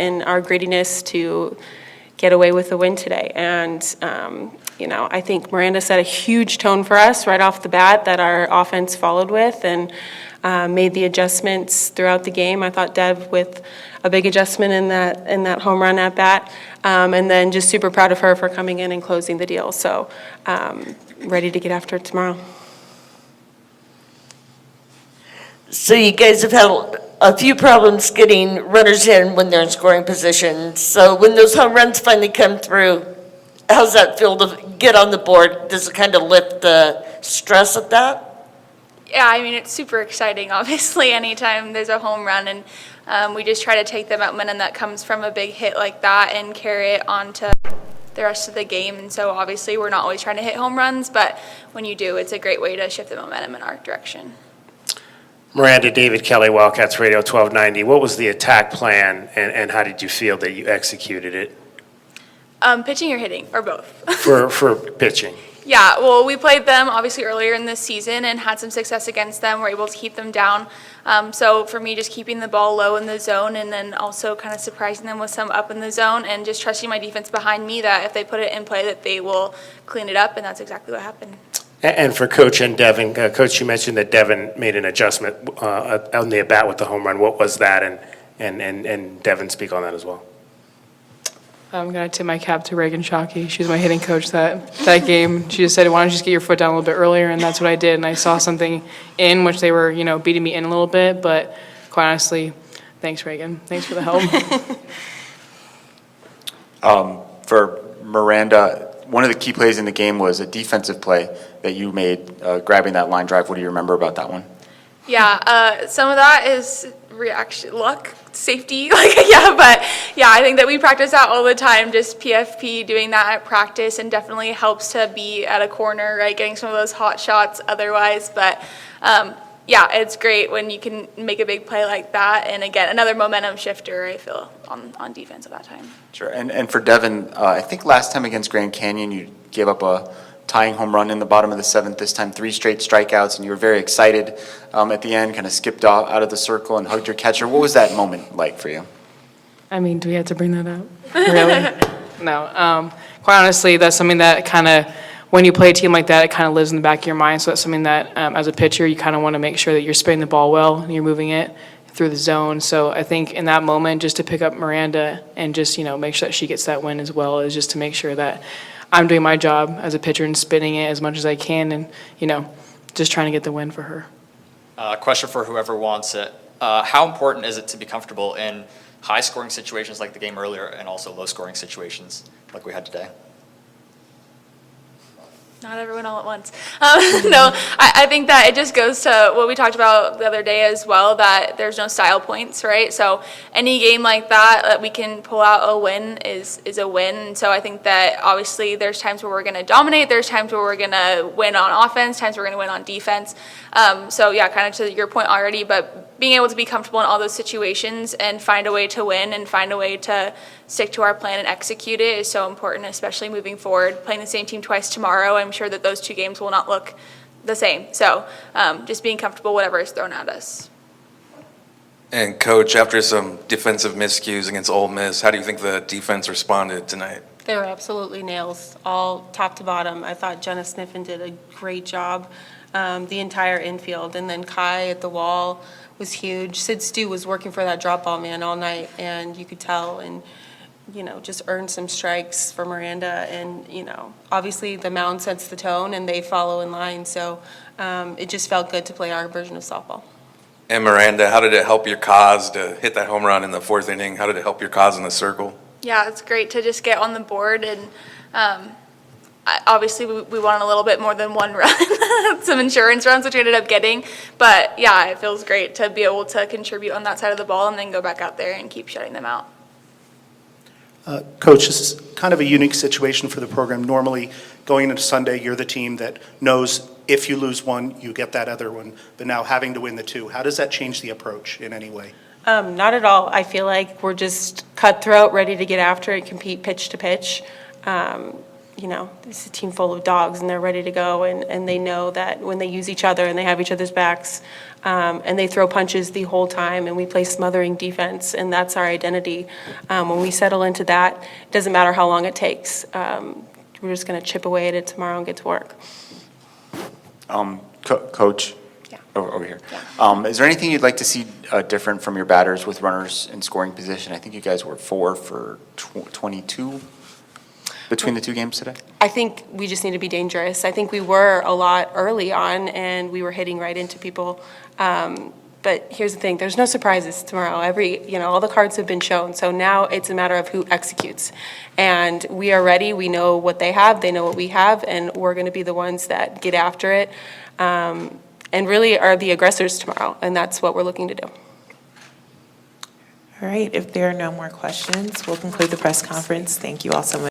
and our grittiness to get away with the win today. And, I think Miranda set a huge tone for us right off the bat that our offense followed with and made the adjustments throughout the game. I thought Dev with a big adjustment in that home run at bat. And then just super proud of her for coming in and closing the deal. So ready to get after it tomorrow. So you guys have had a few problems getting runners in when they're in scoring position. So when those home runs finally come through, how's that feel to get on the board? Does it kind of lift the stress of that? Yeah, I mean, it's super exciting, obviously, anytime there's a home run. And we just try to take the momentum that comes from a big hit like that and carry it on to the rest of the game. And so obviously we're not always trying to hit home runs, but when you do, it's a great way to shift the momentum in our direction. Miranda, David Kelly, Wildcats Radio 1290. What was the attack plan, and how did you feel that you executed it? Pitching or hitting, or both? For pitching. Yeah, well, we played them obviously earlier in this season and had some success against them. We're able to keep them down. So for me, just keeping the ball low in the zone and then also kind of surprising them with some up in the zone and just trusting my defense behind me that if they put it in play that they will clean it up, and that's exactly what happened. And for Coach and Devyn, Coach, you mentioned that Devyn made an adjustment on the at-bat with the home run. What was that? And Devyn, speak on that as well. I'm going to tip my cap to Reagan Shockey. She was my hitting coach that game. She just said, why don't you just get your foot down a little bit earlier, and that's what I did. And I saw something in which they were, beating me in a little bit, but quite honestly, thanks, Reagan. Thanks for the help. For Miranda, one of the key plays in the game was a defensive play that you made, grabbing that line drive. What do you remember about that one? Yeah, some of that is reaction, luck, safety, I think that we practice that all the time, just PFP, doing that at practice, and definitely helps to be at a corner, right, getting some of those hot shots otherwise, but it's great when you can make a big play like that, and again, another momentum shifter, I feel, on defense at that time. Sure, and for Devyn, I think last time against Grand Canyon, you gave up a tying home run in the bottom of the seventh, this time 3 straight strikeouts, and you were very excited at the end, kind of skipped out of the circle and hugged your catcher. What was that moment like for you? I mean, do we have to bring that up? Really? No. Quite honestly, that's something that kind of, when you play a team like that, it kind of lives in the back of your mind. So that's something that, as a pitcher, you kind of want to make sure that you're spinning the ball well and you're moving it through the zone. So I think in that moment, just to pick up Miranda and just, make sure that she gets that win as well, is just to make sure that I'm doing my job as a pitcher and spinning it as much as I can and, just trying to get the win for her. Question for whoever wants it. How important is it to be comfortable in high-scoring situations like the game earlier and also low-scoring situations like we had today? Not everyone all at once. No, I think that it just goes to what we talked about the other day as well, that there's no style points, right? So any game like that we can pull out a win is a win. And so I think that obviously there's times where we're going to dominate, there's times where we're going to win on offense, times we're going to win on defense. Kind of to your point already, but being able to be comfortable in all those situations and find a way to win and find a way to stick to our plan and execute it is so important, especially moving forward. Playing the same team twice tomorrow, I'm sure that those 2 games will not look the same. So just being comfortable whatever is thrown at us. And Coach, after some defensive miscues against Ole Miss, how do you think the defense responded tonight? They were absolutely nails, all top to bottom. I thought Jenna Sniffen did a great job, the entire infield. And then Kai at the wall was huge. Sid Stu was working for that drop ball man all night, and you could tell, and just earned some strikes for Miranda. And, obviously the mound sets the tone and they follow in line. So it just felt good to play our version of softball. And Miranda, how did it help your cause to hit that home run in the 4th inning? How did it help your cause in the circle? Yeah, it's great to just get on the board. And obviously we wanted a little bit more than 1 run, some insurance runs, which we ended up getting. But, it feels great to be able to contribute on that side of the ball and then go back out there and keep shutting them out. Coach, this is kind of a unique situation for the program. Normally, going into Sunday, you're the team that knows if you lose one, you get that other one. But now having to win the 2, how does that change the approach in any way? Not at all. I feel like we're just cutthroat, ready to get after it, compete pitch to pitch. it's a team full of dogs, and they're ready to go, and they know that when they use each other and they have each other's backs, and they throw punches the whole time, and we play smothering defense, and that's our identity. When we settle into that, it doesn't matter how long it takes. We're just going to chip away at it tomorrow and get to work. Coach, Yeah. over here. Is there anything you'd like to see different from your batters with runners in scoring position? I think you guys were 4 for 22 between the two games today. I think we just need to be dangerous. I think we were a lot early on, and we were hitting right into people. But here's the thing, there's no surprises tomorrow. All the cards have been shown, so now it's a matter of who executes. And we are ready, we know what they have, they know what we have, and we're gonna be the ones that get after it, and really are the aggressors tomorrow, and that's what we're looking to do. All right, if there are no more questions, we'll conclude the press conference. Thank you all so much.